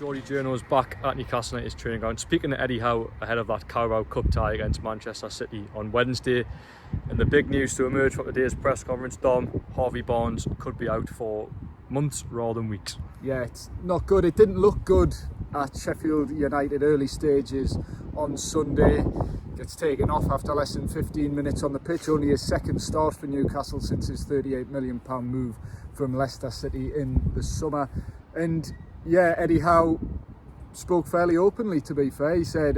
Geordie Journo's back at Newcastle United's training ground. Speaking to Eddie Howe ahead of that Carabao Cup tie against Manchester City on Wednesday. And the big news to emerge from today's press conference, Dom, Harvey Barnes could be out for months rather than weeks. Yeah, it's not good. It didn't look good at Sheffield United early stages on Sunday. Gets taken off after less than 15 minutes on the pitch. Only his second start for Newcastle since his £38 million move from Leicester City in the summer. And yeah, Eddie Howe spoke fairly openly, to be fair. He said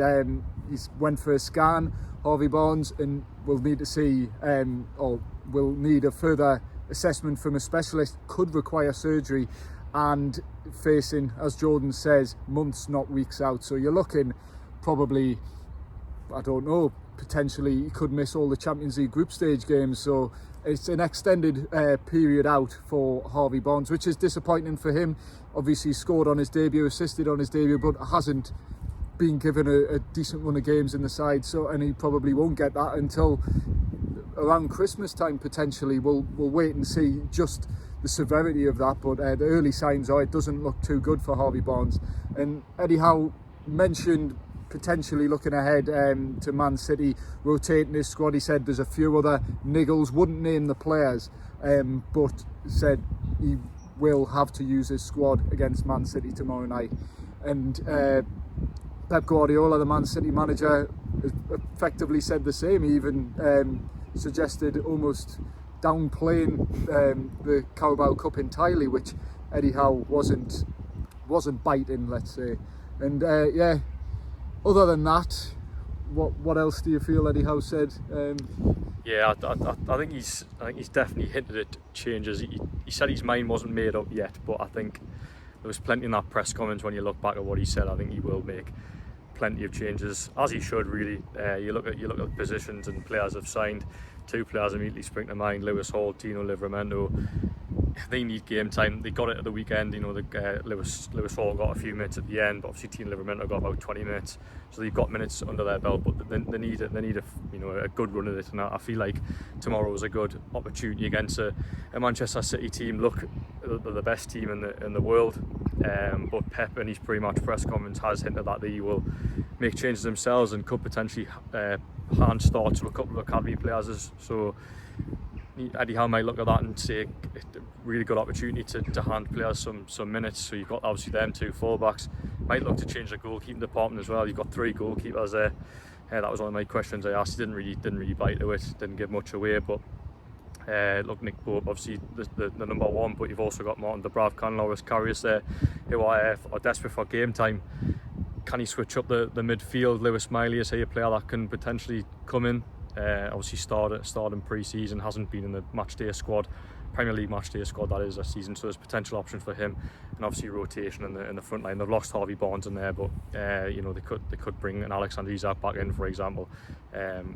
he went for a scan, Harvey Barnes, and will need to see or will need a further assessment from a specialist, could require surgery, and facing, as Jordan says, months not weeks out. So you're looking probably, I don't know, potentially he could miss all the Champions League group stage games. So it's an extended period out for Harvey Barnes, which is disappointing for him. Obviously he scored on his debut, assisted on his debut, but hasn't been given a decent run of games in the side. So, and he probably won't get that until around Christmas time potentially. We'll wait and see just the severity of that, but the early signs are it doesn't look too good for Harvey Barnes. And Eddie Howe mentioned potentially looking ahead to Man City, rotating his squad. He said there's a few other niggles, wouldn't name the players, but said he will have to use his squad against Man City tomorrow night. And Pep Guardiola, the Man City manager, effectively said the same. He even suggested almost downplaying the Carabao Cup entirely, which Eddie Howe wasn't biting, let's say. And yeah, other than that, what else do you feel Eddie Howe said? Yeah, I think he's definitely hinted at changes. He said his mind wasn't made up yet, but I think there was plenty in that press conference. When you look back at what he said, I think he will make plenty of changes, as he should really. You look at the positions and players have signed. Two players immediately spring to mind: Lewis Hall, Tino Livramento. They need game time. They got it at the weekend. You know, Lewis Hall got a few minutes at the end, but obviously Tino Livramento got about 20 minutes. So they've got minutes under their belt, but they need a good run of it. And I feel like tomorrow was a good opportunity against a Manchester City team. Look, they're the best team in the world. But Pep in his pre-match press conference has hinted that they will make changes themselves and could potentially hand start to a couple of academy players. So Eddie Howe might look at that and say a really good opportunity to hand players some minutes. So you've got obviously them two fullbacks. Might look to change the goalkeeping department as well. You've got three goalkeepers there. That was one of my questions I asked. He didn't really bite to it. Didn't give much away. But look, Nick Pope obviously the number one. But you've also got Martin Dubravka and Loris Karius there, who are desperate for game time. Can he switch up the midfield? Lewis Miley is a player that can potentially come in. Obviously started in pre-season, hasn't been in the matchday squad, Premier League matchday squad that is this season, so there's potential options for him. And obviously rotation in the front line. They've lost Harvey Barnes in there, but they could bring an Alexander Isak back in, for example,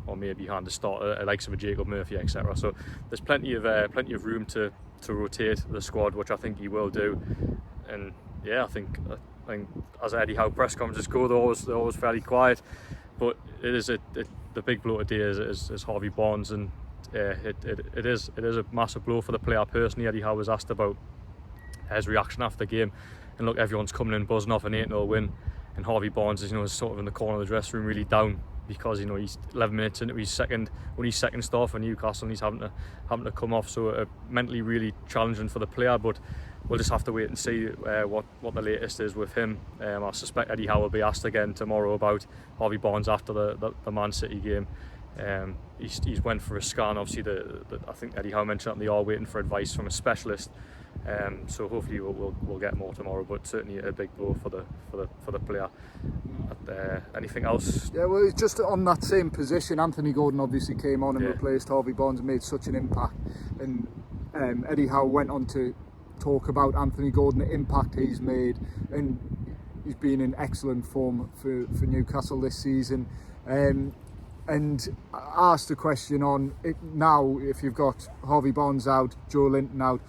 or maybe hand the start likes of a Jacob Murphy, etc. So there's plenty of room to rotate the squad, which I think he will do. And yeah, I think as Eddie Howe press conferences go, they're always fairly quiet, but it is the big blow today is Harvey Barnes, and it is a massive blow for the player personally. Eddie Howe was asked about his reaction after the game, and look, everyone's coming in buzzing off an 8-0 win, and Harvey Barnes is sort of in the corner of the dressing room, really down, because he's 11 minutes into his second start for Newcastle, and he's having to come off. So mentally really challenging for the player, but we'll just have to wait and see what the latest is with him. I suspect Eddie Howe will be asked again tomorrow about Harvey Barnes after the Man City game. He's went for a scan. Obviously, I think Eddie Howe mentioned that they are waiting for advice from a specialist. So hopefully we'll get more tomorrow. But certainly a big blow for the player. Anything else? Yeah, well, just on that same position, Anthony Gordon obviously came on and replaced Harvey Barnes and made such an impact. And Eddie Howe went on to talk about Anthony Gordon, the impact he's made, and he's been in excellent form for Newcastle this season. And I asked a question on it now, if you've got Harvey Barnes out, Joe Linton out,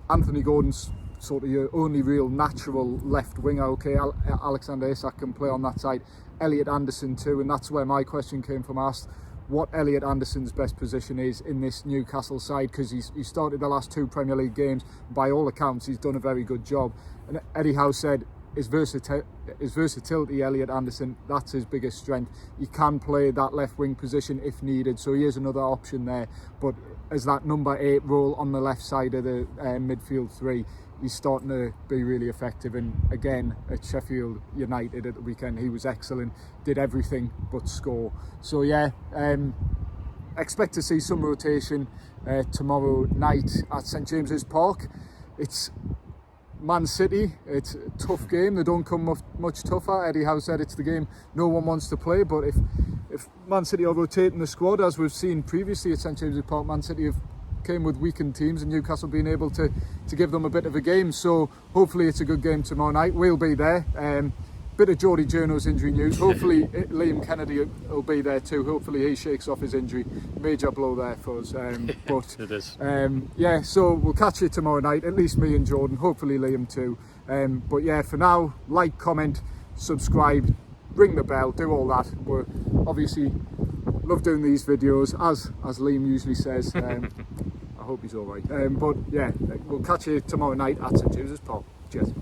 Anthony Gordon's sort of your only real natural left winger. Okay, Alexander Isak can play on that side, Elliot Anderson too, and that's where my question came from. I asked what Elliot Anderson's best position is in this Newcastle side, because he started the last two Premier League games. By all accounts, he's done a very good job. And Eddie Howe said his versatility, Elliot Anderson, that's his biggest strength. He can play that left wing position if needed, so he is another option there. But as that number 8 role on the left side of the midfield 3, he's starting to be really effective. And again, at Sheffield United at the weekend, he was excellent, did everything but score. So yeah, expect to see some rotation tomorrow night at St James's Park. It's Man City, it's a tough game, they don't come much tougher. Eddie Howe said it's the game no one wants to play, but if Man City are rotating the squad, as we've seen previously at St James's Park, Man City have came with weakened teams and Newcastle being able to give them a bit of a game. So hopefully it's a good game tomorrow night. We'll be there. Bit of Geordie Journo's injury news. Hopefully Liam Kennedy will be there too. Hopefully he shakes off his injury. Major blow there for us. But it is. Yeah, so we'll catch you tomorrow night. At least me and Jordan. Hopefully Liam too. But yeah, for now, like, comment, subscribe, ring the bell, do all that. We're obviously love doing these videos, as Liam usually says. I hope he's all right. But yeah, we'll catch you tomorrow night at St James's Park. Cheers.